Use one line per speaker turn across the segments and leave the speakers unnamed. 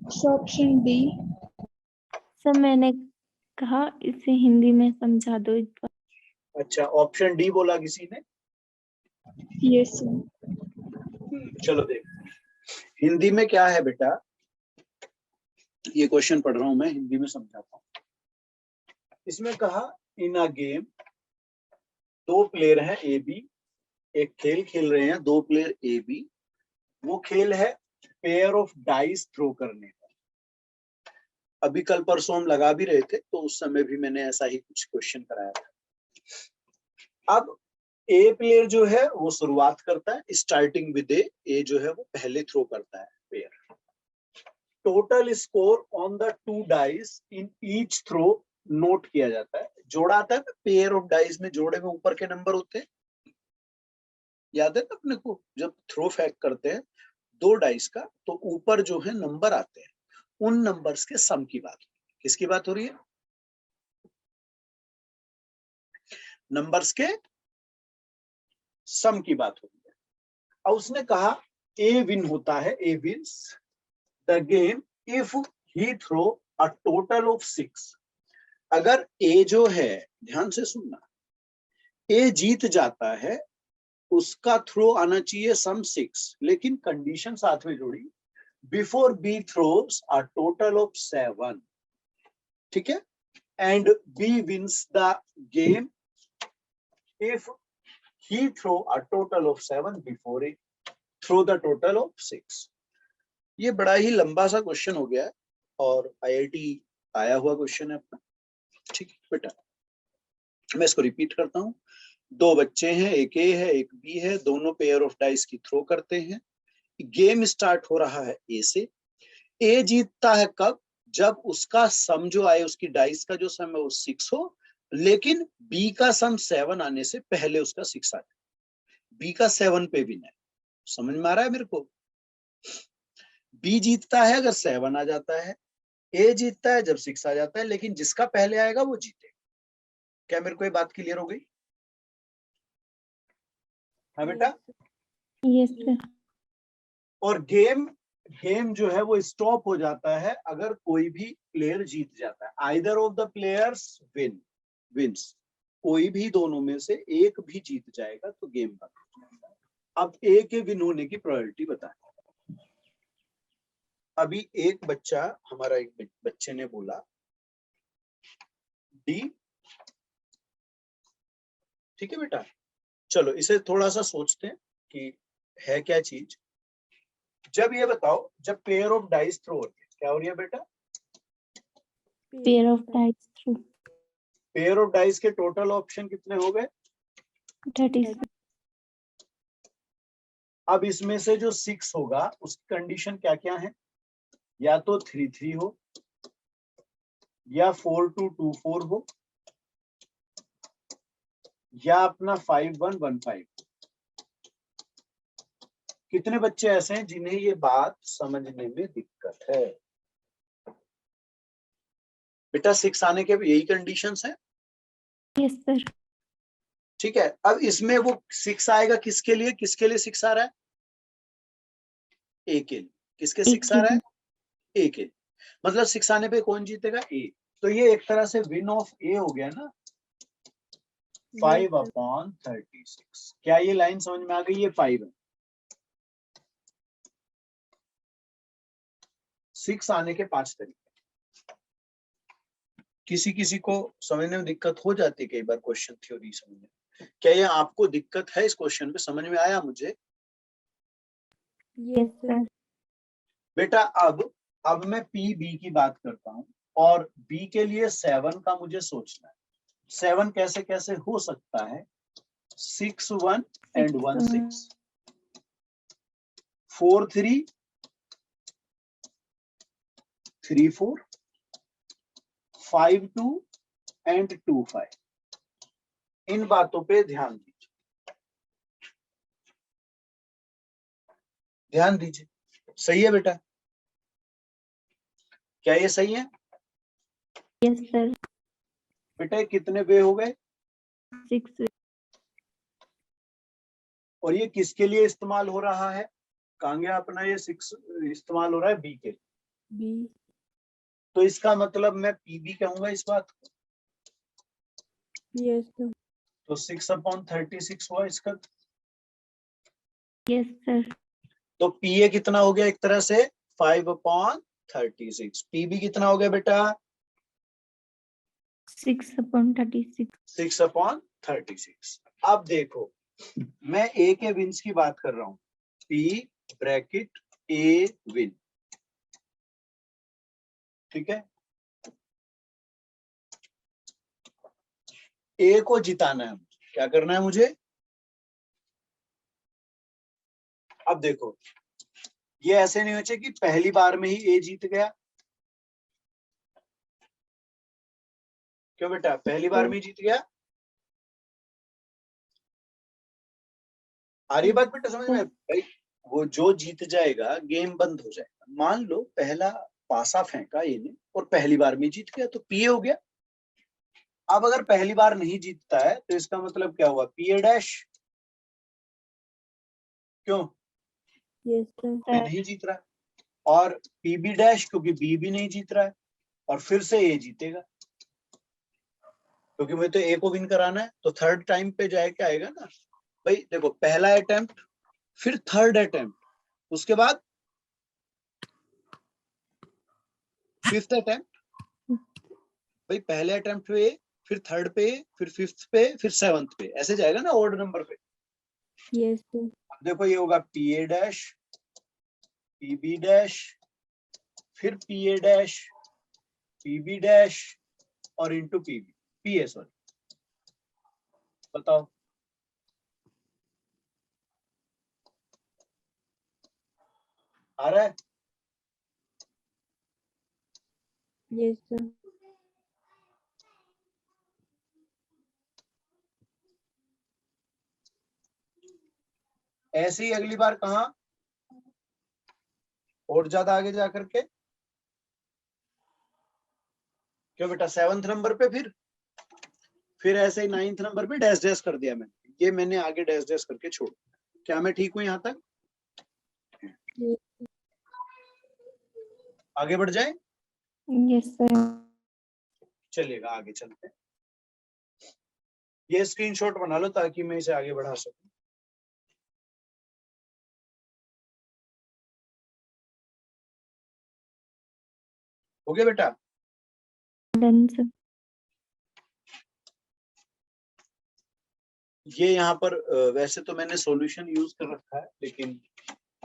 Option D.
Sir मैंने कहा इसे हिंदी में समझा दो एक बार।
अच्छा, ऑप्शन डी बोला किसी ने?
Yes sir.
चलो देख, हिंदी में क्या है बेटा, ये क्वेश्चन पढ़ रहा हूं मैं, हिंदी में समझाता हूं। इसमें कहा इन अ गेम, दो प्लेयर हैं ए बी, एक खेल खेल रहे हैं दो प्लेयर ए बी। वो खेल है पेयर ऑफ डाइस थ्रो करने का। अभी कल परसों हम लगा भी रहे थे, तो उस समय भी मैंने ऐसा ही कुछ क्वेश्चन कराया था। अब ए प्लेयर जो है वो शुरुआत करता है, स्टार्टिंग विद ए जो है वो पहले थ्रो करता है pair. Total score on the two dice in each throw note किया जाता है। जोड़ा आता है ना, पेयर ऑफ डाइस में जोड़े में ऊपर के नंबर होते हैं, याद है ना अपने को, जब थ्रो फेंक करते हैं दो डाइस का तो ऊपर जो है नंबर आते हैं, उन नंबर्स के सम की बात। किसकी बात हो रही है? नंबर्स के सम की बात हो रही है। और उसने कहा ए विन होता है, A wins the game if he throw a total of 6। अगर ए जो है, ध्यान से सुनना, ए जीत जाता है, उसका थ्रो आना चाहिए सम 6, लेकिन कंडीशन साथ में जोड़ी, before B throws a total of 7, ठीक है, and B wins the game if he throw a total of 7 before he throw the total of 6। ये बड़ा ही लंबा सा क्वेश्चन हो गया है और आईआईटी आया हुआ क्वेश्चन है अपना, ठीक है बेटा। मैं इसको रिपीट करता हूँ। दो बच्चे हैं, एक ए है एक बी है, दोनों पेयर ऑफ डाइस की थ्रो करते हैं। गेम स्टार्ट हो रहा है ए से। ए जीतता है कब? जब उसका सम जो आए, उसकी डाइस का जो सम है वो 6 हो, लेकिन बी का सम 7 आने से पहले उसका 6 आ जाए। बी का 7 पे विन है, समझ में आ रहा है मेरे को? बी जीतता है अगर 7 आ जाता है, ए जीतता है जब 6 आ जाता है, लेकिन जिसका पहले आएगा वो जीते। क्या मेरे को ये बात क्लियर हो गई? हाँ बेटा।
Yes sir.
और गेम जो है वो स्टॉप हो जाता है अगर कोई भी प्लेयर जीत जाता है। Either of the players wins, कोई भी दोनों में से एक भी जीत जाएगा तो गेम बंद हो जाता है। अब ए के विन होने की प्रोबेबिलिटी बताएं। अभी एक बच्चा, हमारा एक बच्चे ने बोला डी, ठीक है बेटा। चलो इसे थोड़ा सा सोचते हैं कि है क्या चीज। जब ये बताओ, जब पेयर ऑफ डाइस थ्रो हो रही है, क्या हो रही है बेटा?
Pair of dice throw.
Pair of dice के टोटल ऑप्शन कितने हो गए?
36।
अब इसमें से जो 6 होगा उसकी कंडीशन क्या क्या है? या तो 3-3 हो, या 4-2-2-4 हो, या अपना 5-1-1-5। कितने बच्चे ऐसे हैं जिन्हें ये बात समझने में दिक्कत है? बेटा 6 आने के यही कंडीशंस है।
Yes sir.
ठीक है, अब इसमें वो 6 आएगा किसके लिए? किसके लिए 6 आ रहा है? ए के लिए। किसके 6 आ रहा है? ए के लिए। मतलब 6 आने पे कौन जीतेगा? ए। तो ये एक तरह से विन ऑफ ए हो गया ना, 5/36। क्या ये लाइन समझ में आ गई? ये 5 है। 6 आने के 5 तरीके। किसी किसी को समझने में दिक्कत हो जाती है कई बार क्वेश्चन थ्योरी समझने। क्या ये आपको दिक्कत है? इस क्वेश्चन में समझ में आया मुझे?
Yes sir.
बेटा अब मैं पी बी की बात करता हूं, और बी के लिए 7 का मुझे सोचना है। 7 कैसे कैसे हो सकता है? 6-1 एंड 1-6, 4-3, 3-4, 5-2 एंड 2-5। इन बातों पे ध्यान दीजिए, ध्यान दीजिए। सही है बेटा? क्या ये सही है?
Yes sir.
बेटा कितने वे हो गए?
6।
और ये किसके लिए इस्तेमाल हो रहा है? कहाँ गया अपना ये 6? इस्तेमाल हो रहा है बी के लिए।
बी।
तो इसका मतलब मैं पीबी कहूंगा इस बात को।
Yes sir.
तो 6/36 हुआ इसका।
Yes sir.
तो पीए कितना हो गया एक तरह से 5/36। पीबी कितना हो गया बेटा
6/36।
6/36। अब देखो मैं ए के विन्स की बात कर रहा हूं। पी ब्रैकेट ए विन, ठीक है। ए को जिताना है, क्या करना है मुझे। अब देखो ये ऐसे नहीं हो चाहिए कि पहली बार में ही ए जीत गया। क्यों बेटा पहली बार में ही जीत गया। आ रही बात बेटा समझ में भाई। वो जो जीत जाएगा गेम बंद हो जाएगा। मान लो पहला पासा फेंका ये और पहली बार में जीत गया तो पीए हो गया। अब अगर पहली बार नहीं जीतता है तो इसका मतलब क्या हुआ पीए डैश। क्यों
यस सर।
मैं नहीं जीत रहा है। और पीबी डैश क्योंकि बी भी नहीं जीत रहा है और फिर से ए जीतेगा क्योंकि मुझे तो ए को विन कराना है। तो थर्ड टाइम पे जाए क्या आएगा ना भाई। देखो पहला अटेम्प्ट फिर थर्ड अटेम्प्ट उसके बाद फिफ्थ अटेम्प्ट। भाई पहले अटेम्प्ट पे फिर थर्ड पे फिर फिफ्थ पे फिर सेवंथ पे ऐसे जाएगा ना ऑर्डर नंबर पे।
Yes sir.
देखो ये होगा पीए डैश पीबी डैश फिर पीए डैश पीबी डैश और इंटू पीबी पीए सॉरी। बताओ आ रहा है।
Yes sir.
ऐसे ही अगली बार कहा और ज्यादा आगे जा करके। क्यों बेटा सेवंथ नंबर पे फिर ऐसे ही 9th नंबर पे डैश डैश कर दिया मैंने। ये मैंने आगे डैश डैश करके छोड़। क्या मैं ठीक हूं यहां तक। आगे बढ़ जाए।
Yes sir.
चलिएगा आगे चलते हैं। ये स्क्रीनशॉट बना लो ताकि मैं इसे आगे बढ़ा सकूं। हो गया बेटा।
Done sir.
ये यहाँ पर वैसे तो मैंने सॉल्यूशन यूज कर रखा है लेकिन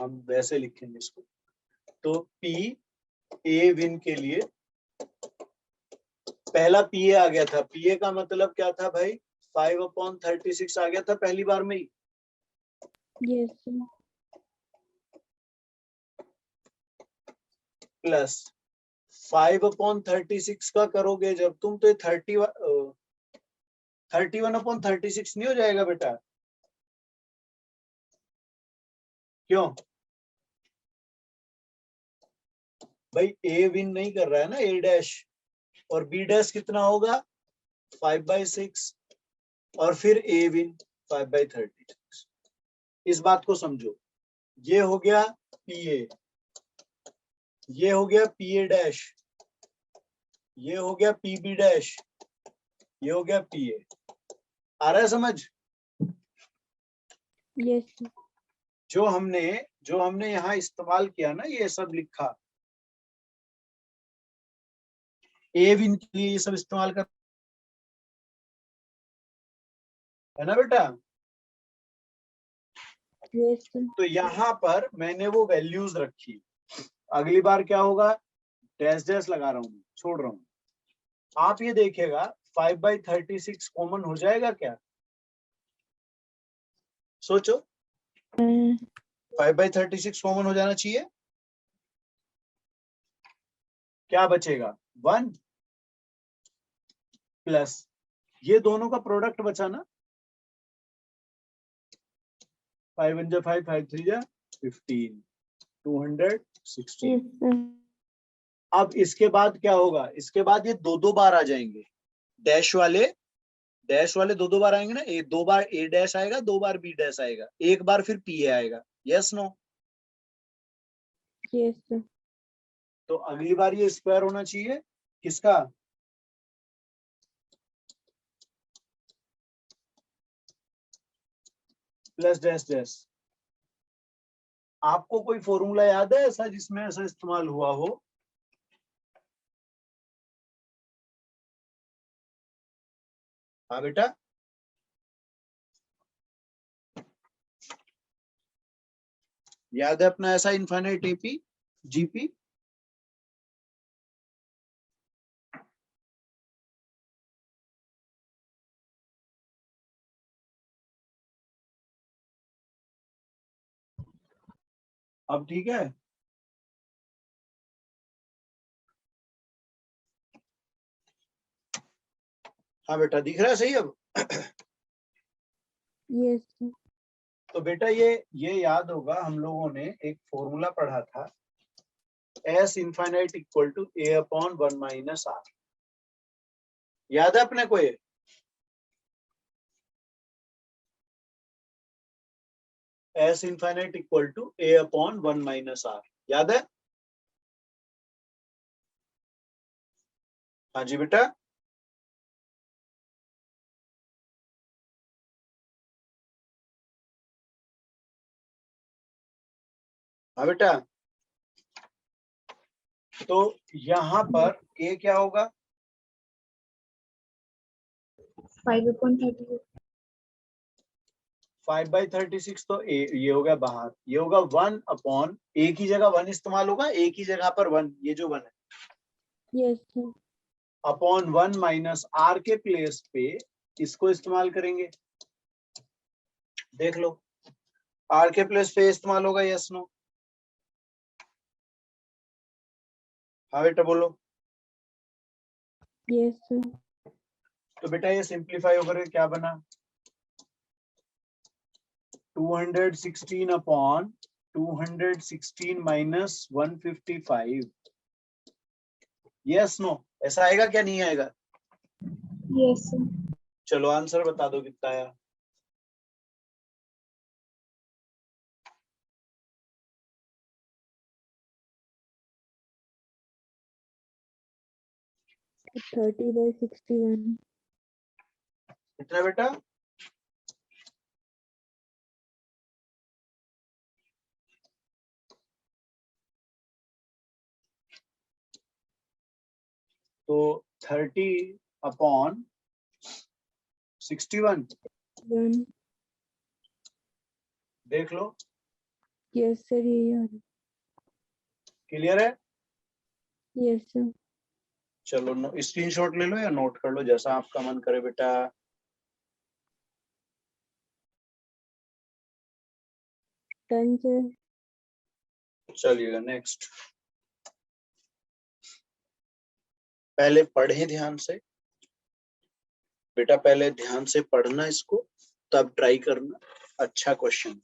हम वैसे लिखेंगे इसको। तो पी ए विन के लिए पहला पीए आ गया था। पीए का मतलब क्या था भाई 5/36 आ गया था पहली बार में ही।
Yes sir.
प्लस 5/36 का करोगे जब तुम तो 31/36 नहीं हो जाएगा बेटा। क्यों भाई ए विन नहीं कर रहा है ना ए डैश और बी डैश कितना होगा 5/6 और फिर ए विन 5/36। इस बात को समझो। ये हो गया पीए ये हो गया पीए डैश ये हो गया पीबी डैश ये हो गया पीए। आ रहा है समझ।
Yes sir.
जो हमने यहाँ इस्तेमाल किया ना ये सब लिखा ए विन के लिए ये सब इस्तेमाल कर है ना बेटा।
Yes sir.
तो यहाँ पर मैंने वो वैल्यूज रखी। अगली बार क्या होगा डैश डैश लगा रहा हूँ छोड़ रहा हूँ। आप ये देखिएगा 5/36 कॉमन हो जाएगा क्या। सोचो 5/36 कॉमन हो जाना चाहिए। क्या बचेगा 1 प्लस ये दोनों का प्रोडक्ट बचा ना 5 1 5 5 3 15 216।
Yes sir.
अब इसके बाद क्या होगा इसके बाद ये दो बार आ जाएंगे। डैश वाले दो बार आएंगे ना। दो बार ए डैश आएगा 2 बार बी डैश आएगा 1 बार फिर पी ए आएगा। Yes no.
Yes sir.
तो अगली बार ये स्क्वायर होना चाहिए किसका, प्लस डैश डैश। आपको कोई फॉर्मूला याद है ऐसा जिसमें ऐसा इस्तेमाल हुआ हो? हाँ बेटा, याद है अपना ऐसा इनफाइनाइट एपी जीपी? अब ठीक है? हाँ बेटा, दिख रहा है सही अब?
Yes sir.
तो बेटा ये याद होगा, हम लोगों ने एक फॉर्मूला पढ़ा था, S infinite equal to A upon 1 minus R. याद है अपने को ये? S infinite equal to A upon 1 minus R, याद है? हाँ जी बेटा। हाँ बेटा, तो यहाँ पर ए क्या होगा?
5/36।
5/36, तो ए ये हो गया बाहर, ये होगा 1 अपॉन, ए की जगह 1 इस्तेमाल होगा, ए की जगह पर 1, ये जो 1 है,
yes sir.
Upon 1 minus R के प्लेस पे इसको इस्तेमाल करेंगे। देख लो, आर के प्लेस पे इस्तेमाल होगा, यस नो? हाँ बेटा बोलो।
Yes sir.
तो बेटा ये सिंप्लीफाई होकर क्या बना? 216 अपॉन 216 माइनस 155, यस नो? ऐसा आएगा क्या, नहीं आएगा?
Yes, sir.
चलो आंसर बता दो कितना आया।
तो 30/61।
कितना बेटा? तो 30 अपॉन 61,
1।
देख लो।
यस सर, ये याद है।
क्लियर है?
Yes sir.
चलो स्क्रीनशॉट ले लो या नोट कर लो, जैसा आपका मन करे बेटा।
Done sir.
चलिएगा नेक्स्ट। पहले पढ़े ध्यान से बेटा, पहले ध्यान से पढ़ना इसको, तब ट्राई करना। अच्छा क्वेश्चन।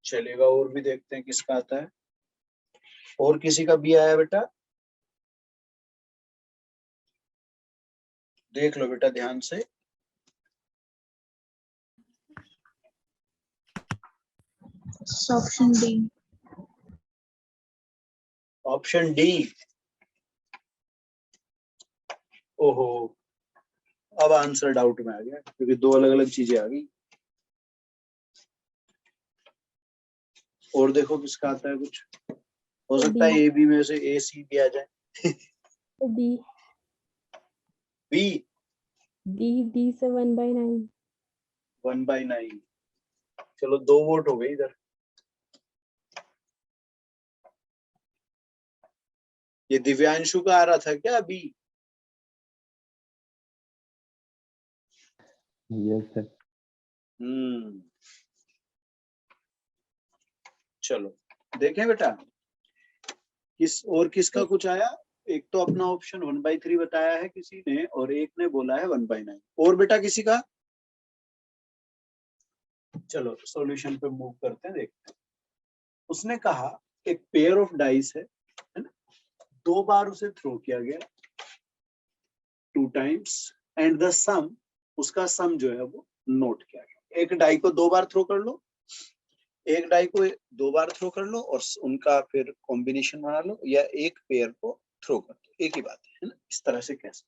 चलेगा, और भी देखते हैं किसका आता है। और किसी का भी आया बेटा? देख लो बेटा ध्यान से।
Option D.
Option D. ओहो, अब आंसर डाउट में आ गया, क्योंकि दो अलग अलग चीजें आ गई। और देखो किसका आता है कुछ। हो सकता है ए बी में से ए सी भी आ जाए।
डी।
बी।
डी से 1/9।
1/9। चलो 2 वोट हो गए इधर। ये दिव्यांशु का आ रहा था क्या अभी?
Yes sir.
चलो देखें बेटा, किसका कुछ आया। एक तो अपना ऑप्शन 1/3 बताया है किसी ने, और एक ने बोला है 1/9। और बेटा किसी का? चलो सॉल्यूशन पे मूव करते हैं, देखते हैं। उसने कहा एक पेयर ऑफ डाइस है ना, 2 बार उसे थ्रो किया गया, 2 टाइम्स, एंड द सम, उसका सम जो है वो नोट किया गया। एक डाई को 2 बार थ्रो कर लो, एक डाई को 2 बार थ्रो कर लो और उनका फिर कॉम्बिनेशन बना लो, या एक पेयर को थ्रो कर दो, एक ही बात है ना। इस तरह से कैसे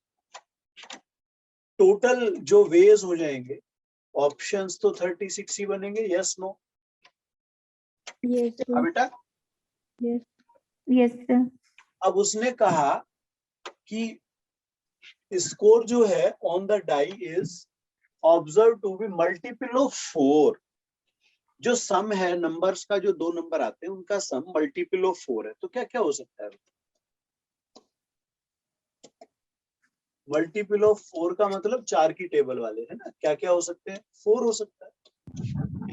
टोटल जो वेज हो जाएंगे, ऑप्शंस तो 36 ही बनेंगे। Yes no?
Yes, sir.
बेटा
Yes.
Yes sir.
अब उसने कहा कि स्कोर जो है on the die is observe to be multiple of 4। जो सम है नंबर्स का, जो 2 नंबर आते हैं उनका सम मल्टीपल ऑफ 4 है। तो क्या क्या हो सकता है? मल्टीपल ऑफ 4 का मतलब 4 की टेबल वाले, है ना। क्या क्या हो सकते हैं? 4 हो सकता है,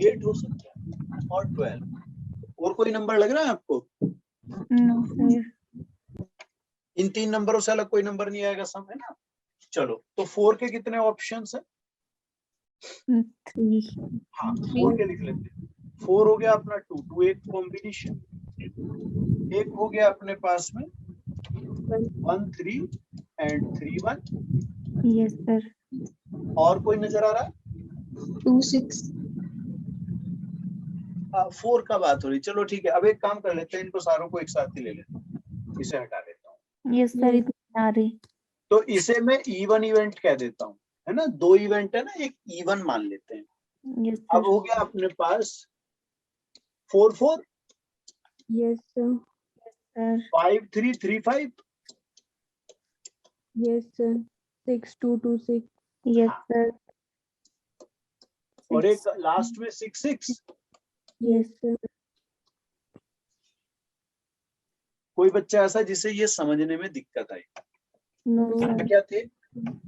8 हो सकता है और 12। और कोई नंबर लग रहा है आपको?
No sir.
इन 3 नंबरों से अलग कोई नंबर नहीं आएगा सम, है ना। चलो, तो 4 के कितने ऑप्शंस हैं?
3।
हाँ, 4 के लिख लेते हैं। 4 हो गया अपना 2 2 एक कॉम्बिनेशन, एक हो गया अपने पास में 1 3 एंड 3 1।
Yes sir.
और कोई नजर आ रहा है?
2 6.
4 का बात हो रही। चलो ठीक है, अब एक काम कर लेते हैं, इनको सारों को एक साथ ही ले लेते हैं, इसे हटा देता हूँ।
यस सर, इतनी आ रही।
तो इसे मैं इवन इवेंट कह देता हूँ, है ना। 2 इवेंट है ना, एक इवन मान लेते हैं।
यस
अब
सर।
हो गया अपने पास 4 4
Yes, sir.
Sir
5 3 3 5।
Yes, sir. 6 2 2 6.
Yes sir.
और एक लास्ट में 6 6।
Yes, sir.
कोई बच्चा ऐसा जिसे ये समझने में दिक्कत आई?
No sir.
क्या थे?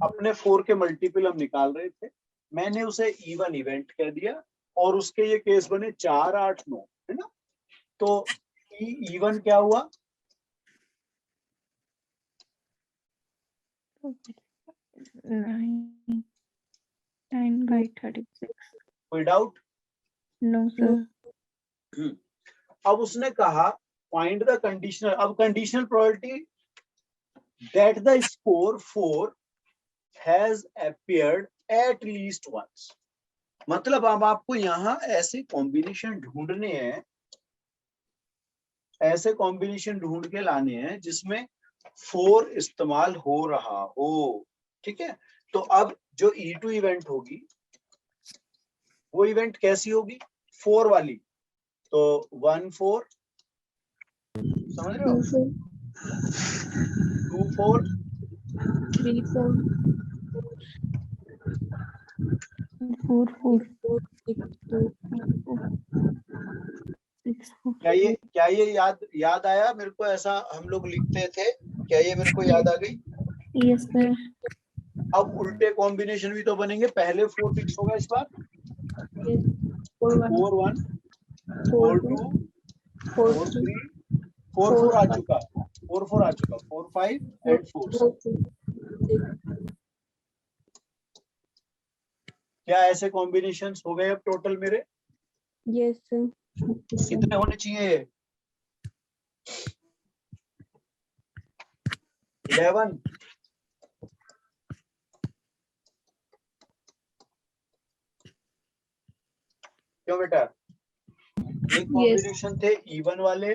अपने 4 के मल्टीपल हम निकाल रहे थे, मैंने उसे इवन इवेंट कह दिया और उसके ये केस बने 4 8 9, है ना। तो इवन क्या हुआ?
9/36।
कोई डाउट?
No sir.
अब उसने कहा फाइंड द कंडीशनल। अब conditional probability that the score 4 has appeared at least once. मतलब अब आपको यहाँ ऐसे कॉम्बिनेशन ढूंढने हैं, ऐसे कॉम्बिनेशन ढूंढ के लाने हैं जिसमें 4 इस्तेमाल हो रहा हो। ठीक है, तो अब जो E2 इवेंट होगी वो इवेंट कैसी होगी? 4 वाली। तो 1 4, समझ रहे
2
हो?
4.
2 4
3 4.
4 4
4 6 2.
6 4।
क्या ये याद आया मेरे को? ऐसा हम लोग लिखते थे, क्या ये मेरे को याद आ गई?
Yes sir.
अब उल्टे कॉम्बिनेशन भी तो बनेंगे। पहले 4 फिक्स होगा इस बार।
Yes. 4 1.
4 1
4
4
2.
2
4
4
3.
3 4 4 आ चुका, 4 4 आ चुका, 4 5 एंड 4
4 6.
क्या ऐसे कॉम्बिनेशंस हो गए अब टोटल मेरे?
Yes, sir.
कितने होने चाहिए? 11। क्यों बेटा? एक कॉम्बिनेशन थे इवन वाले,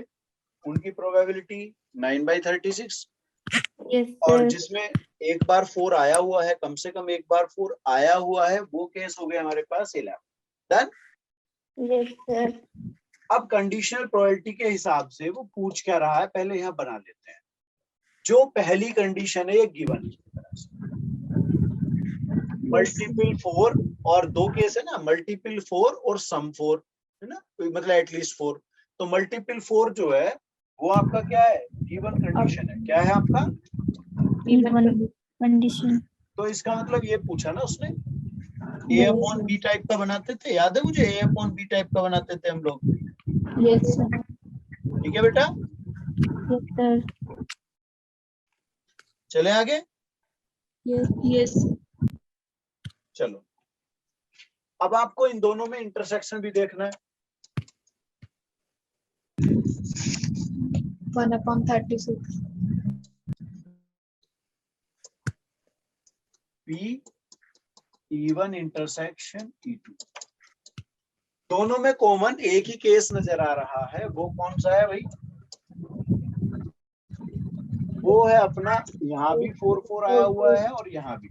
उनकी प्रोबेबिलिटी 9/36।
यस
और
सर।
जिसमें एक बार 4 आया हुआ है, कम से कम एक बार 4 आया हुआ है, वो केस हो गया हमारे पास 11। डन।
Yes sir.
अब कंडीशनल प्रोबेबिलिटी के हिसाब से वो पूछ क्या रहा है, पहले यहाँ बना लेते हैं। जो पहली कंडीशन है ये गिवन मल्टीपल 4, और 2 केस है ना, मल्टीपल 4 और सम 4, है ना, मतलब एटलीस्ट 4। तो मल्टीपल 4 जो है वो आपका क्या है? गिवन कंडीशन है। क्या है आपका?
Even condition.
तो इसका मतलब ये पूछा ना उसने, A अपॉन B टाइप का बनाते थे, याद है मुझे? A अपॉन B टाइप का बनाते थे हम लोग।
Yes, sir.
ठीक है बेटा,
यस सर।
चले आगे।
Yes.
चलो, अब आपको इन दोनों में इंटरसेक्शन भी देखना है।
1/36.
P E1 intersection E2। दोनों में कॉमन एक ही केस नजर आ रहा है, वो कौन सा है भाई? वो है अपना, यहाँ भी 4 आया हुआ है और यहाँ भी।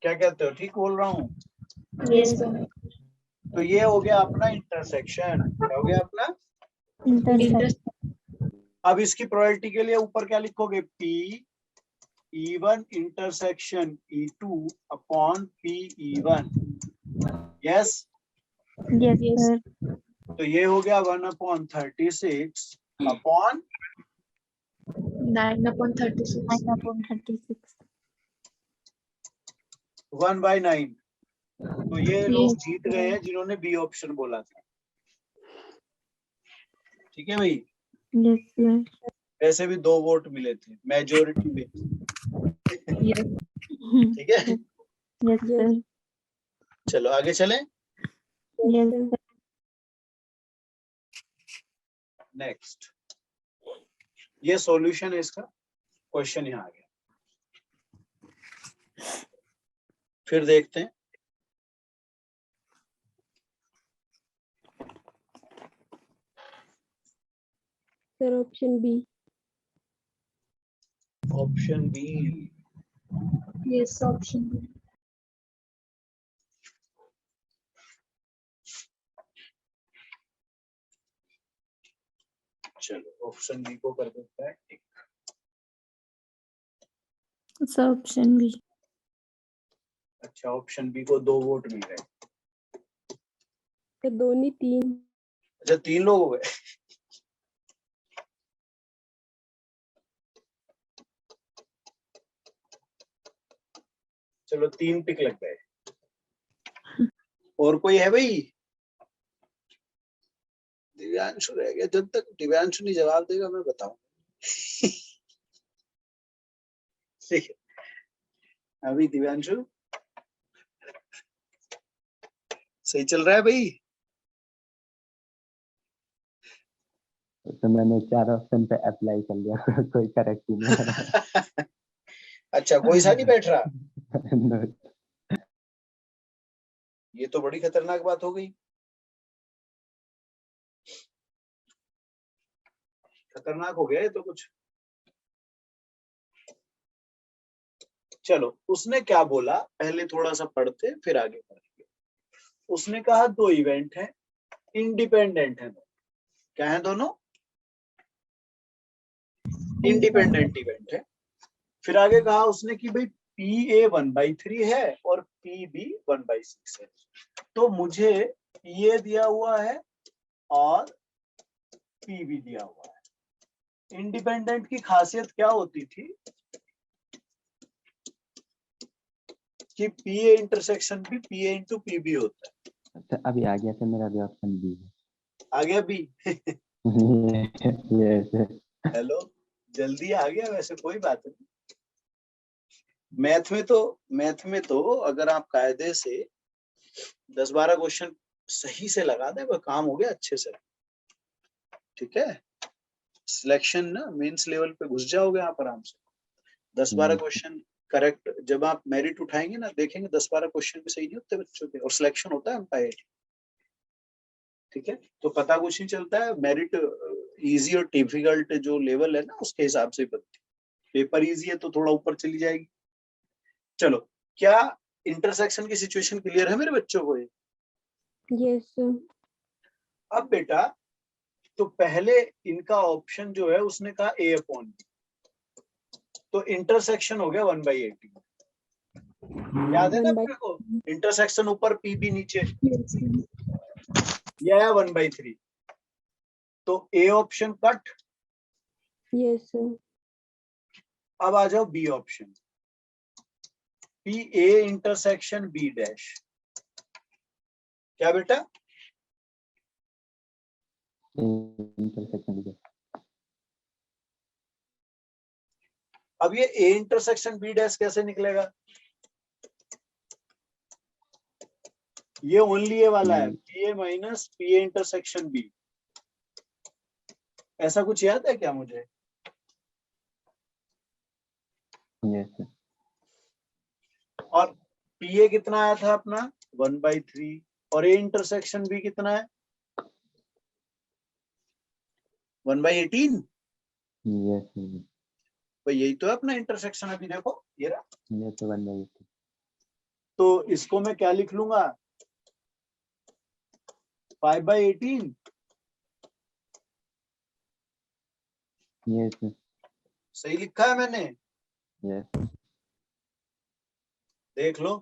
क्या कहते हो, ठीक बोल रहा हूँ?
Yes, sir.
तो ये हो गया अपना इंटरसेक्शन। क्या हो गया अपना?
इंटरसेक्शन।
अब इसकी प्रोबेबिलिटी के लिए ऊपर क्या लिखोगे? P E1 intersection E2 upon P E1। Yes,
yes
Yes.
Sir.
तो ये हो गया 1/36 अपॉन
9/36.
9/36।
1/9। तो ये लोग
Yes.
जीत गए हैं जिन्होंने बी ऑप्शन बोला था। ठीक है भाई,
यस सर।
वैसे भी 2 वोट मिले थे मेजोरिटी में।
Yes.
ठीक है,
यस सर।
चलो आगे चलें।
Yes sir.
नेक्स्ट, ये सॉल्यूशन है इसका, क्वेश्चन यहाँ आ गया। फिर देखते हैं।
Sir, option B.
Option B.
Yes, option B.
चलो ऑप्शन बी को कर देते हैं टिक।
Sir option B.
अच्छा, ऑप्शन बी को 2 वोट मिल गए।
Sir, दोनों 3.
अच्छा, 3 लोग हो गए। चलो 3 टिक लग गए। और कोई है भाई? दिव्यांशु रह गया। जब तक दिव्यांशु नहीं जवाब देगा मैं बताऊं। ठीक है, अभी दिव्यांशु सही चल रहा है भाई?
तो मैंने 4 ऑप्शन पे अप्लाई कर लिया। कोई करेक्ट ही नहीं है।
अच्छा, कोई सा नहीं बैठ रहा?
No,
ये तो बड़ी खतरनाक बात हो गई। खतरनाक हो गया ये तो कुछ। चलो, उसने क्या बोला पहले थोड़ा सा पढ़ते फिर आगे बढ़ेंगे। उसने कहा 2 इवेंट हैं, इंडिपेंडेंट है। क्या है दोनों? इंडिपेंडेंट इवेंट है। फिर आगे कहा उसने कि भाई PA 1/3 है और PB 1/6 है। तो मुझे PA दिया हुआ है और PB दिया हुआ है। इंडिपेंडेंट की खासियत क्या होती थी कि PA इंटरसेक्शन भी PA इंटू PB होता है।
अच्छा, अभी आ गया था मेरा भी ऑप्शन बी है।
आ गया भी?
Yes.
हेलो, जल्दी आ गया। वैसे कोई बात नहीं, मैथ में तो अगर आप कायदे से 10-12 क्वेश्चन सही से लगा दे वो काम हो गया अच्छे से। ठीक है, सिलेक्शन ना मेंस लेवल पे घुस जाओगे आप आराम से। 10-12 क्वेश्चन करेक्ट जब आप मेरिट उठाएंगे ना, देखेंगे 10-12 क्वेश्चन भी सही नहीं होते बच्चों के, और सिलेक्शन होता है उनका। ठीक है, तो पता कुछ नहीं चलता है। मेरिट इजी और डिफिकल्ट जो लेवल है ना उसके हिसाब से बनती है। पेपर इजी है तो थोड़ा ऊपर चली जाएगी। चलो, क्या इंटरसेक्शन की सिचुएशन क्लियर है मेरे बच्चों को?
Yes, sir.
अब बेटा, तो पहले इनका ऑप्शन जो है उसने कहा A अपॉन B, तो इंटरसेक्शन हो गया 1/18। याद है ना
1/.
अपने को? इंटरसेक्शन ऊपर PB नीचे,
Yes, sir.
ये आया 1/3। तो A option cut.
Yes, sir.
अब आ जाओ B option, PA intersection B dash. क्या बेटा?
इंटरसेक्शन भी।
अब ये A इंटरसेक्शन B डैश कैसे निकलेगा? ये ओनली ए वाला है, PA minus PA intersection B। ऐसा कुछ याद है क्या मुझे?
Yes.
और पी ए कितना आया था अपना 1/3 और ए इंटरसेक्शन भी कितना है 1/18।
यस
तो यही तो है अपना इंटरसेक्शन। अभी देखो ये रहा।
ये तो 1/18।
तो इसको मैं क्या लिख लूंगा 5/18।
यस
सही लिखा है मैंने,
यस
देख लो।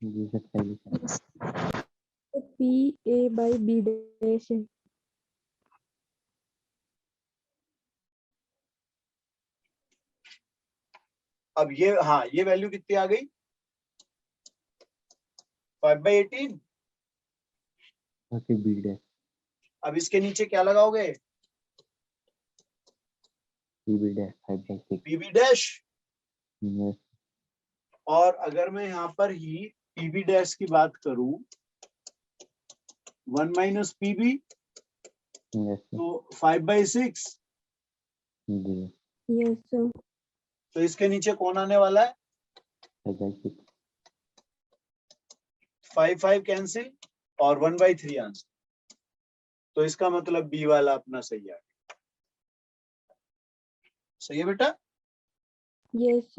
जी सर सही लिखा है।
तो P A by B dash है।
अब ये, हाँ ये वैल्यू कितनी आ गई 5/18।
और फिर बी डैश
अब इसके नीचे क्या लगाओगे
B dash 5/6।
P B dash.
Yes
और अगर मैं यहाँ पर ही पीबी डैश की बात करूं 1 माइनस पीबी
यस
तो 5/6।
जी
यस
तो इसके नीचे कौन आने वाला है
5/6।
5 कैंसिल और 1/3 आंसर। तो इसका मतलब बी वाला अपना सही है। सही है बेटा,
यस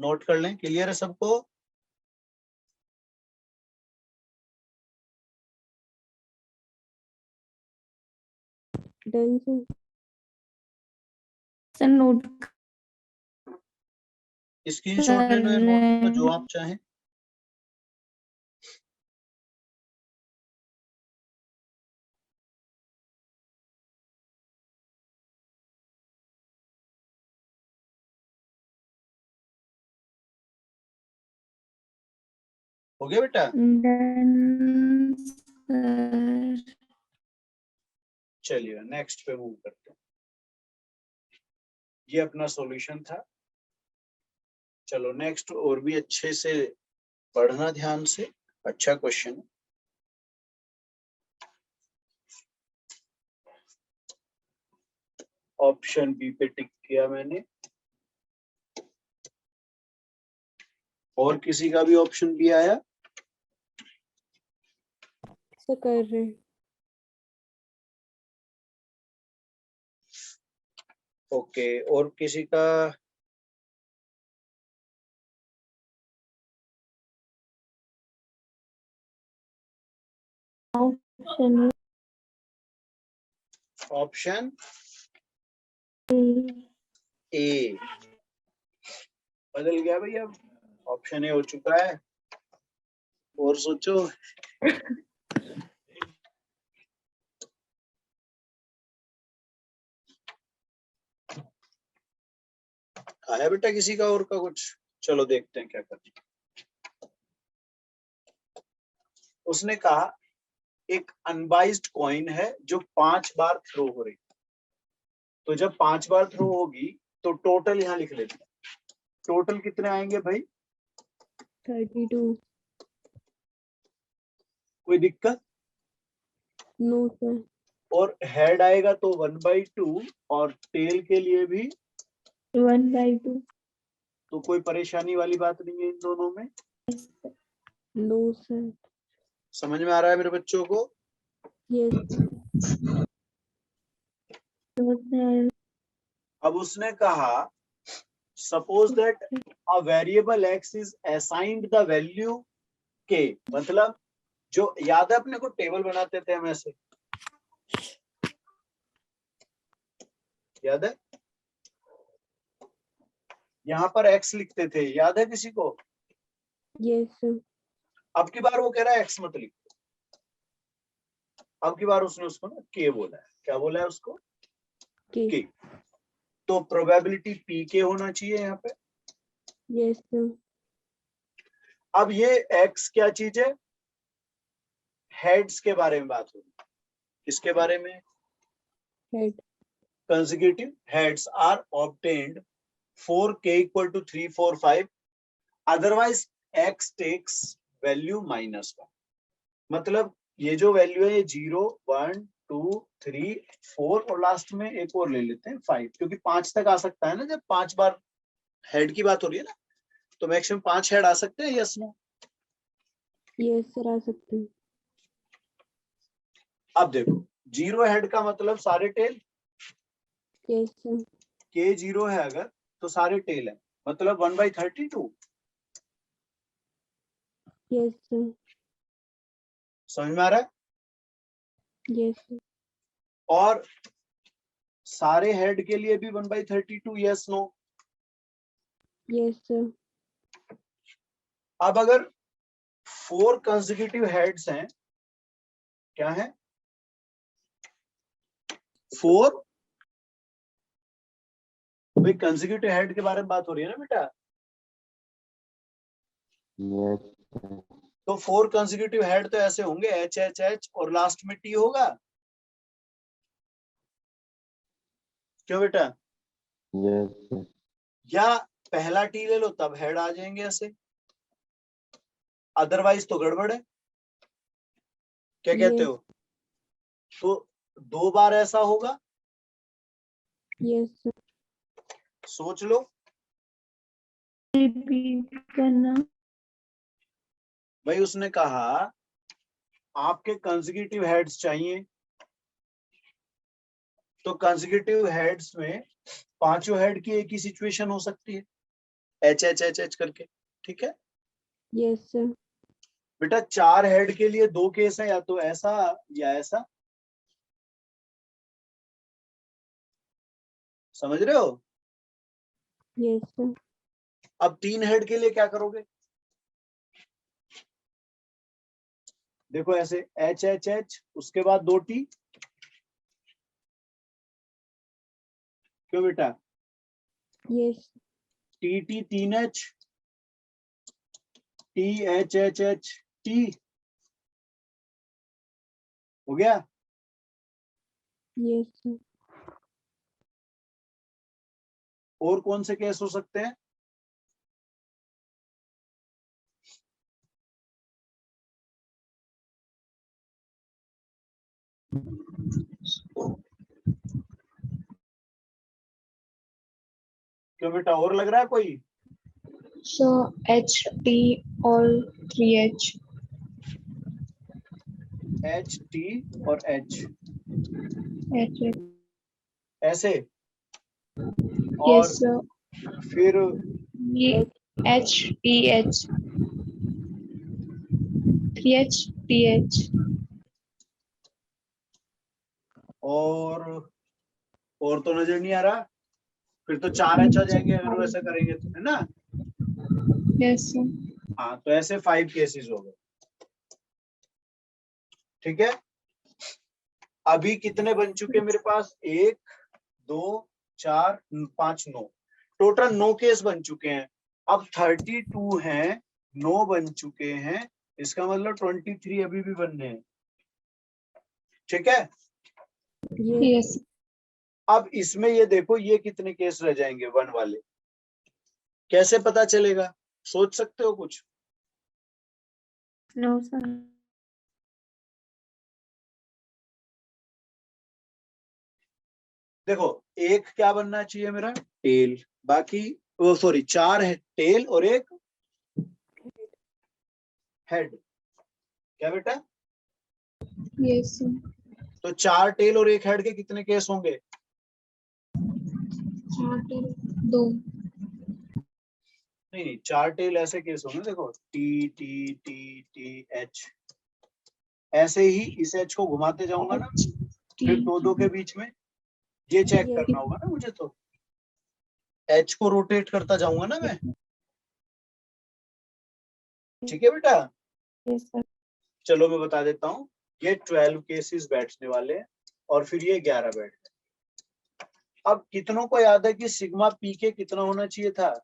नोट कर लें। क्लियर है सबको?
Done sir.
Sir note
screenshot ले लो या
कर
नोट
रहे
लो, जो
हैं।
आप चाहें। हो गया बेटा?
Done sir.
चलिए नेक्स्ट पे मूव करते हैं। ये अपना सॉल्यूशन था। चलो नेक्स्ट और भी अच्छे से पढ़ना ध्यान से। अच्छा क्वेश्चन। ऑप्शन बी पे टिक किया मैंने। और किसी का भी ऑप्शन बी आया?
सर कर रहे हैं।
ओके, और किसी का?
Option
option
A.
ए बदल गया भैया, ऑप्शन ए हो चुका है। और सोचो। आया बेटा किसी का और का कुछ? चलो देखते हैं क्या करना। उसने कहा एक अनबाइज्ड कॉइन है जो 5 बार थ्रो हो रही। तो जब 5 बार थ्रो होगी तो टोटल यहाँ लिख लेते हैं। टोटल कितने आएंगे भाई?
32।
कोई दिक्कत?
No sir.
और हेड आएगा तो 1/2 और टेल के लिए भी
1/2।
तो कोई परेशानी वाली बात नहीं है इन दोनों में।
No sir.
समझ में आ रहा है मेरे बच्चों को?
यस।
अब उसने कहा suppose that a variable x is assigned the value के। मतलब जो याद है अपने को टेबल बनाते थे हम ऐसे, याद है? यहाँ पर एक्स लिखते थे, याद है किसी को?
Yes sir.
अब की बार वो कह रहा है एक्स मत लिखो। अब की बार उसने उसको ना के बोला है। क्या बोला है उसको?
के।
के। तो प्रोबेबिलिटी पी के होना चाहिए यहाँ पे।
Yes sir.
अब ये एक्स क्या चीज है? हेड्स के बारे में बात होगी। किसके बारे में?
Head.
consecutive heads are obtained for k equal to 3 4 5, otherwise x takes value -1। मतलब ये जो वैल्यू है ये 0 1 2 3 4 और लास्ट में एक और ले लेते हैं 5, क्योंकि 5 तक आ सकता है ना जब 5 बार हेड की बात हो रही है ना। तो मैक्सिमम 5 हेड आ सकते हैं, यस नो?
यस सर आ सकते हैं।
अब देखो 0 हेड का मतलब सारे टेल,
यस सर।
के 0 है अगर तो सारे टेल है, मतलब 1/32।
Yes sir.
समझ में आ रहा है?
Yes sir.
और सारे हेड के लिए भी 1/32, यस नो?
Yes sir.
अब अगर 4 कंसेक्यूटिव हेड्स हैं, क्या है? 4, भाई कंसेक्यूटिव हेड के बारे में बात हो रही है ना बेटा।
यस
तो 4 कंसेक्यूटिव हेड तो ऐसे होंगे एच एच एच और लास्ट में टी होगा, क्यों बेटा?
यस
या पहला टी ले लो तब हेड आ जाएंगे ऐसे, अदरवाइज तो गड़बड़ है। क्या कहते
Yes.
हो? तो 2 बार ऐसा होगा,
यस सर।
सोच लो।
रिपीट करना।
भाई उसने कहा आपके कंसेक्यूटिव हेड्स चाहिए, तो कंसेक्यूटिव हेड्स में पांचों हेड की एक ही सिचुएशन हो सकती है, एच एच एच एच करके, ठीक है
यस सर।
बेटा। 4 हेड के लिए 2 केस है, या तो ऐसा या ऐसा, समझ रहे हो?
Yes sir.
अब 3 हेड के लिए क्या करोगे? देखो ऐसे एच एच एच, उसके बाद 2 टी, क्यों बेटा?
Yes.
T T 3 H, T H H H T, हो गया।
Yes sir.
और कौन से केस हो सकते हैं? क्यों बेटा, और लग रहा है कोई?
So H T all 3H.
H T और एच
H.
ऐसे, और
Yes sir.
फिर
ये H T H 3H T H.
और तो नजर नहीं आ रहा, फिर तो 4 एच आ जाएंगे अगर वैसा करेंगे तो, है ना?
Yes sir.
हाँ, तो ऐसे 5 केसेस हो गए, ठीक है। अभी कितने बन चुके मेरे पास? 1 2 4 5 9, टोटल 9 केस बन चुके हैं। अब 32 हैं, 9 बन चुके हैं, इसका मतलब 23 अभी भी बनने हैं, ठीक है।
यस।
Yes.
अब इसमें ये देखो ये कितने केस रह जाएंगे 1 वाले, कैसे पता चलेगा? सोच सकते हो कुछ?
No sir.
देखो एक क्या बनना चाहिए मेरा? टेल, बाकी वो सॉरी 4 है टेल और 1 हेड, क्या बेटा?
Yes sir.
तो 4 टेल और 1 हेड के कितने केस होंगे?
2.
नहीं 4 टेल ऐसे केस होंगे, देखो T T T T H, ऐसे ही इस एच को घुमाते जाऊंगा ना,
H
फिर
T.
2 के बीच में ये चेक
Yes.
करना होगा ना मुझे, तो एच को रोटेट करता जाऊंगा ना मैं, ठीक है बेटा।
Yes sir.
चलो मैं बता देता हूँ, ये 12 केसेस बैठने वाले हैं और फिर ये 11 बैठ गए। अब कितनों को याद है कि सिग्मा पी के कितना होना चाहिए था?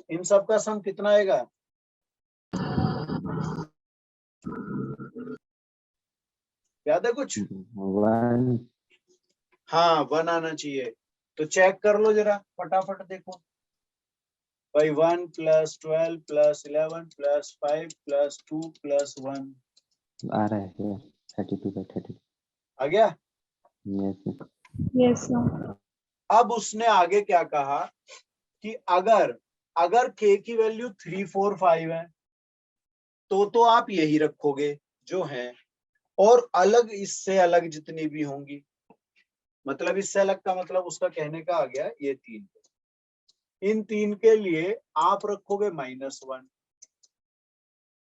इन सब का सम कितना आएगा? याद है कुछ?
1
हाँ 1 आना चाहिए, तो चेक कर लो जरा फटाफट, देखो भाई 1 + 12 + 11 + 5 + 2 + 1
आ रहा है 32/32।
आ गया।
Yes
Yes sir.
अब उसने आगे क्या कहा कि अगर k की वैल्यू 3, 4, 5 है तो आप यही रखोगे जो है, और अलग इससे अलग जितनी भी होंगी, मतलब इससे अलग का मतलब उसका कहने का आ गया ये 3, इन 3 के लिए आप रखोगे -1,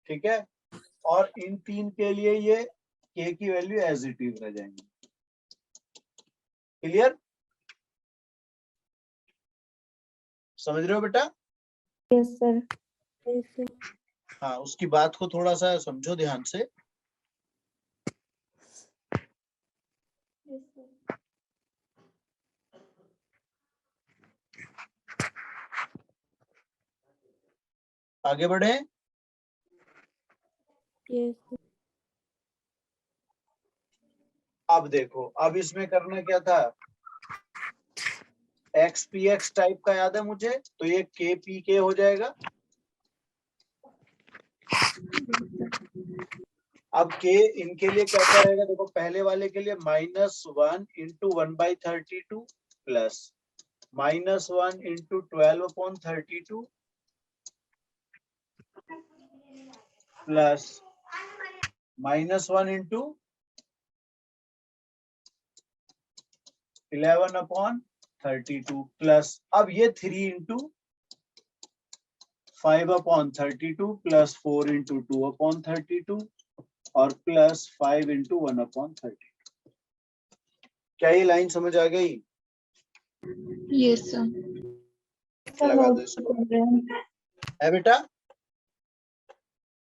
ठीक है, और इन 3 के लिए ये k की वैल्यू एज इट इज रह जाएंगी। क्लियर? समझ रहे हो बेटा?
Yes sir.
yes,
हाँ, उसकी बात को थोड़ा सा समझो ध्यान से। आगे बढ़े।
yes,
अब देखो, अब इसमें करना क्या था, XPX टाइप का याद है मुझे, तो ये KPK हो जाएगा। अब K इनके लिए क्या क्या रहेगा, देखो पहले वाले के लिए -1 into 1/32 plus -1 into 12/32 plus -1 into 11/32 plus, अब ये 3 इंटू 5/32 प्लस 4 इंटू 2/32 और प्लस 5 इंटू 1/32। क्या ये लाइन समझ आ गई?
Yes, sir.
सर
लगा
नोट
दो इसको।
कर रहे हैं,
है बेटा?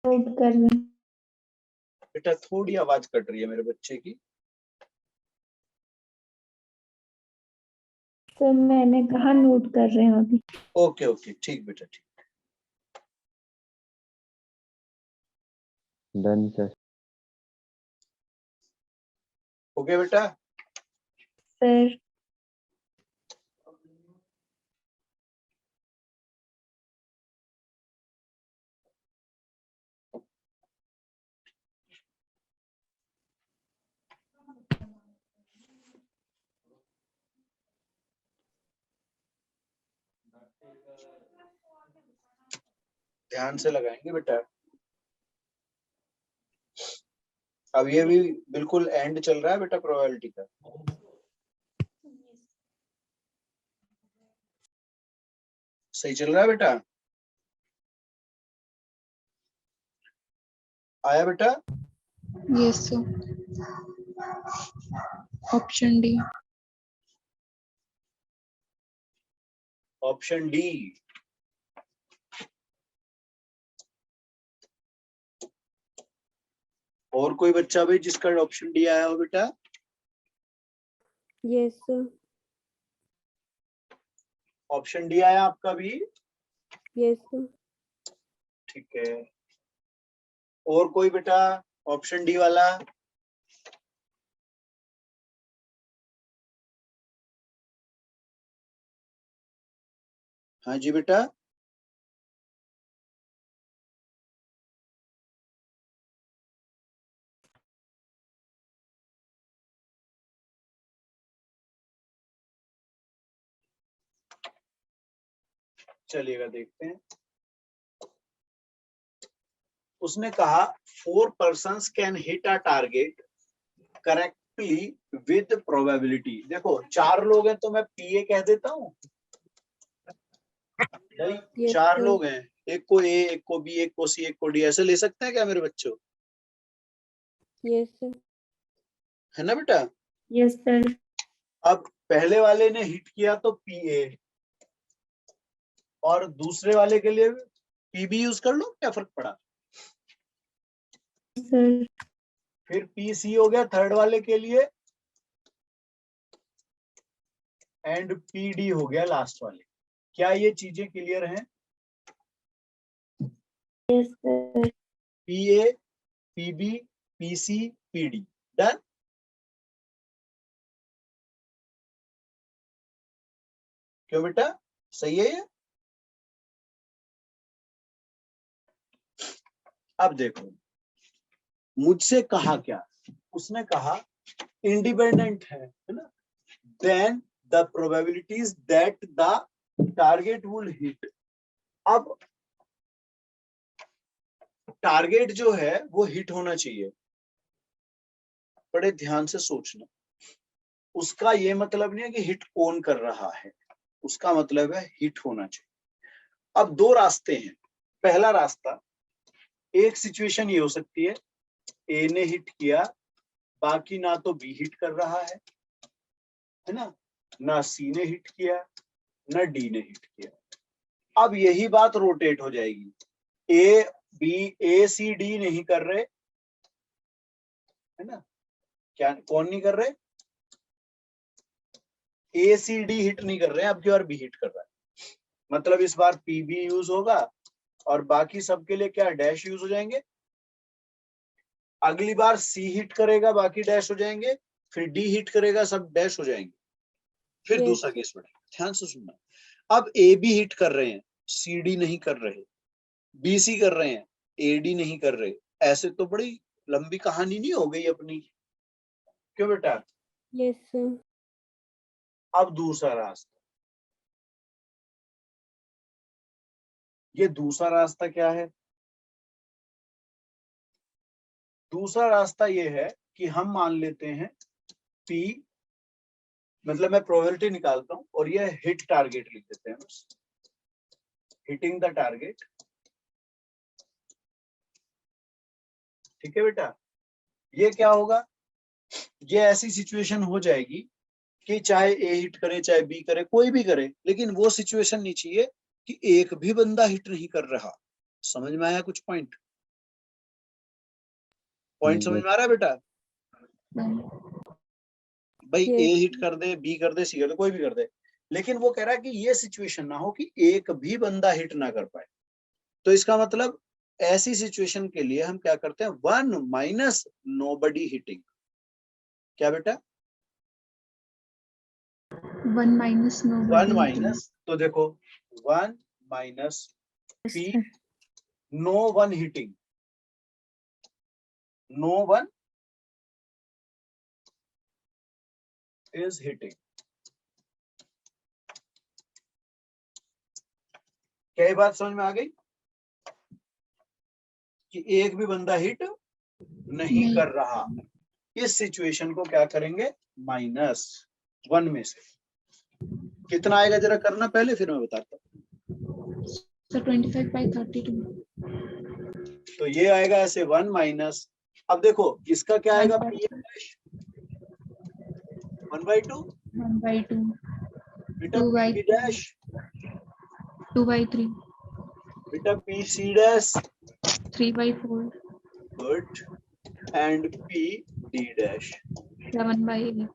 नोट कर रहे हैं।
बेटा थोड़ी आवाज कट रही है मेरे बच्चे की।
सर मैंने कहा नोट कर रहे हैं अभी।
ओके ओके, ठीक बेटा, ठीक।
Done sir.
ओके बेटा।
सर
ध्यान से लगाएंगे बेटा। अब ये भी बिल्कुल एंड चल रहा है बेटा प्रोबेबिलिटी का। सही चल रहा है बेटा? आया बेटा?
Yes, sir. Option D.
Option D. और कोई बच्चा भी जिसका ऑप्शन डी आया हो बेटा?
yes,
ऑप्शन डी आया आपका भी?
yes,
ठीक है। और कोई बेटा ऑप्शन डी वाला? हाँ जी बेटा। चलिएगा देखते हैं। उसने कहा 4 persons can hit a target correctly with probability. देखो 4 लोग हैं तो मैं पीए कह देता हूँ भाई।
yes,
4 लोग हैं, एक को ए, एक को बी, एक को सी, एक को डी, ऐसे ले सकते हैं क्या मेरे बच्चों?
yes,
है ना बेटा?
Yes sir.
अब पहले वाले ने हिट किया तो पीए, और दूसरे वाले के लिए पीबी यूज कर लो, क्या फर्क पड़ा?
सर
फिर पीसी हो गया थर्ड वाले के लिए, एंड पीडी हो गया लास्ट वाले। क्या ये चीजें क्लियर हैं?
Yes sir.
PA, PB, PC, PD, done. क्यों बेटा, सही है ये? अब देखो मुझसे कहा क्या, उसने कहा इंडिपेंडेंट है ना, देन the probabilities that the target will hit. अब टारगेट जो है वो हिट होना चाहिए, बड़े ध्यान से सोचना। उसका ये मतलब नहीं है कि हिट कौन कर रहा है, उसका मतलब है हिट होना चाहिए। अब दो रास्ते हैं। पहला रास्ता, एक सिचुएशन ये हो सकती है ए ने हिट किया, बाकी ना तो बी हिट कर रहा है ना सी ने हिट किया, ना डी ने हिट किया। अब यही बात रोटेट हो जाएगी, ए सी डी नहीं कर रहे, है ना, क्या कौन नहीं कर रहे, ए सी डी हिट नहीं कर रहे हैं, अब की बार बी हिट कर रहा है। मतलब इस बार पी बी यूज होगा और बाकी सबके लिए क्या डैश यूज हो जाएंगे। अगली बार सी हिट करेगा, बाकी डैश हो जाएंगे, फिर डी हिट करेगा, सब डैश हो जाएंगे। फिर
Yes.
दूसरा केस बढ़ेगा, ध्यान से सुनना। अब ए बी हिट कर रहे हैं, सी डी नहीं कर रहे, बी सी कर रहे हैं, ए डी नहीं कर रहे। ऐसे तो बड़ी लंबी कहानी नहीं हो गई अपनी, क्यों बेटा?
Yes, sir.
अब दूसरा रास्ता, ये दूसरा रास्ता क्या है? दूसरा रास्ता ये है कि हम मान लेते हैं P, मतलब मैं प्रोबेबिलिटी निकालता हूं और ये हिट टारगेट लिख देते हैं बस, हिटिंग द टारगेट। ठीक है बेटा? ये क्या होगा, ये ऐसी सिचुएशन हो जाएगी कि चाहे ए हिट करे चाहे बी करे, कोई भी करे, लेकिन वो सिचुएशन नहीं चाहिए कि एक भी बंदा हिट नहीं कर रहा। समझ में आया कुछ पॉइंट? पॉइंट समझ में आ रहा है बेटा? भाई
Yes.
ए हिट कर दे, बी कर दे, सी कर दे, कोई भी कर दे, लेकिन वो कह रहा है कि ये सिचुएशन ना हो कि एक भी बंदा हिट ना कर पाए। तो इसका मतलब ऐसी सिचुएशन के लिए हम क्या करते हैं, 1 माइनस नोबडी हिटिंग। क्या बेटा?
1 minus
1
nobody hitting.
माइनस, तो देखो 1 minus P, no one hitting, no one is hitting। क्या ये बात समझ में आ गई कि एक भी बंदा हिट नहीं कर रहा? इस सिचुएशन को क्या करेंगे, -1 में से कितना आएगा जरा करना पहले, फिर मैं बताता हूँ।
So 25 by 32.
तो ये आएगा ऐसे 1 माइनस, अब देखो इसका क्या आएगा,
1
P डैश 1/2,
1 by 2.
बेटा
2 by
P डैश,
2 by 3.
बेटा P C dash,
3 by 4.
Good, and P D dash.
7 by 8.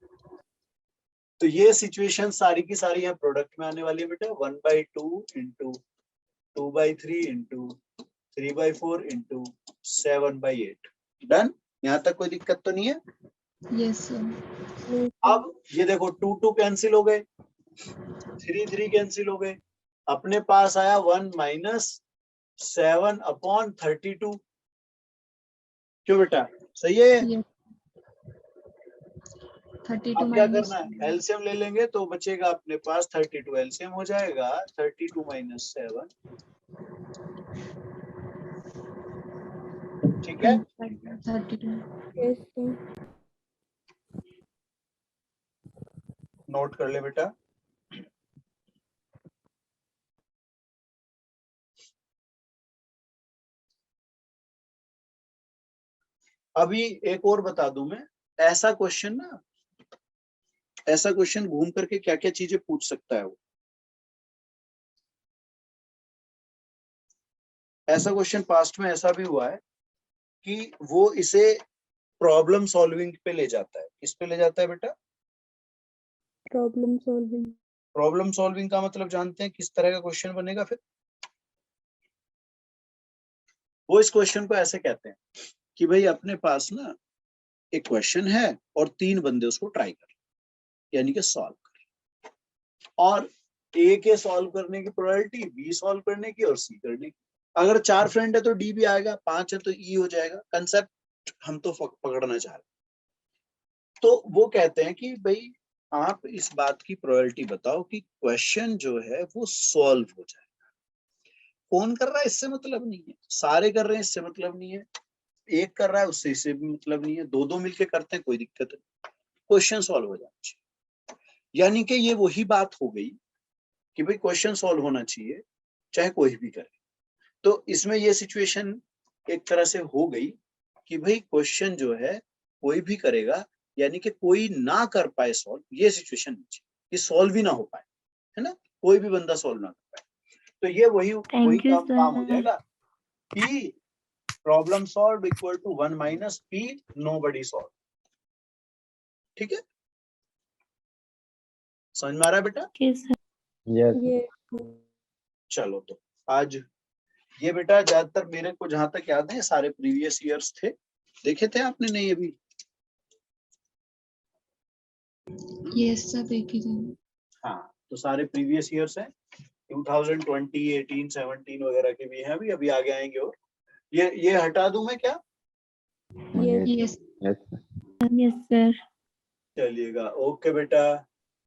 तो ये सिचुएशन सारी की सारी यहाँ प्रोडक्ट में आने वाली है बेटा, 1/2 इंटू 2/3 इंटू 3/4 इंटू 7/8। डन? यहाँ तक कोई दिक्कत तो नहीं है?
Yes, sir.
Yes, sir.
अब ये देखो 2 कैंसिल हो गए, 3 कैंसिल हो गए, अपने पास आया 1 माइनस 7/32। क्यों बेटा? सही है ये?
Yes. 32
अब क्या
minus
करना है, एलसीएम ले लेंगे तो बचेगा अपने पास 32, एलसीएम हो जाएगा 32 माइनस 7। ठीक है?
32.
Yes, sir.
नोट कर ले बेटा। अभी एक और बता दूं मैं, ऐसा क्वेश्चन ना, ऐसा क्वेश्चन घूम करके क्या क्या चीजें पूछ सकता है वो। ऐसा क्वेश्चन पास्ट में ऐसा भी हुआ है कि वो इसे प्रॉब्लम सॉल्विंग पे ले जाता है। किस पे ले जाता है बेटा?
Problem solving.
प्रॉब्लम सॉल्विंग का मतलब जानते हैं किस तरह का क्वेश्चन बनेगा? फिर वो इस क्वेश्चन को ऐसे कहते हैं कि भाई अपने पास ना एक क्वेश्चन है और 3 बंदे उसको ट्राई कर, यानी कि सॉल्व कर, और ए के सॉल्व करने की प्रोबेबिलिटी, बी सॉल्व करने की और सी करने की। अगर 4 फ्रेंड है तो डी भी आएगा, 5 है तो ई हो जाएगा। कंसेप्ट हम तो पकड़ना चाह रहे हैं। तो वो कहते हैं कि भाई आप इस बात की प्रोबेबिलिटी बताओ कि क्वेश्चन जो है वो सॉल्व हो जाए। कौन कर रहा है इससे मतलब नहीं है, सारे कर रहे हैं इससे मतलब नहीं है, एक कर रहा है उससे इससे भी मतलब नहीं है, दो मिलके करते हैं कोई दिक्कत नहीं, क्वेश्चन सॉल्व हो जाना चाहिए। यानी कि ये वही बात हो गई कि भाई क्वेश्चन सॉल्व होना चाहिए चाहे कोई भी करे। तो इसमें ये सिचुएशन एक तरह से हो गई कि भाई क्वेश्चन जो है कोई भी करेगा, यानी कि कोई ना कर पाए सॉल्व, ये सिचुएशन नहीं चाहिए, ये सॉल्व ही ना हो पाए, है ना, कोई भी बंदा सॉल्व ना कर पाए। तो ये वही
थैंक यू
काम हो
सर।
जाएगा कि problem solve equal to 1 minus P nobody solve. ठीक है, समझ में आ रहा है बेटा?
Okay sir.
Yes
Yes.
चलो तो आज ये बेटा ज्यादातर मेरे को जहां तक याद है सारे प्रीवियस ईयर्स थे, देखे थे आपने? नहीं अभी?
यस सर देख ही रहे
हाँ, तो सारे प्रीवियस ईयर्स हैं, 2020, 18, 17 वगैरह के भी हैं, अभी आगे आएंगे। और ये हटा दूं मैं क्या?
Yes.
Yes
yes
yes sir.
चलिएगा, ओके बेटा।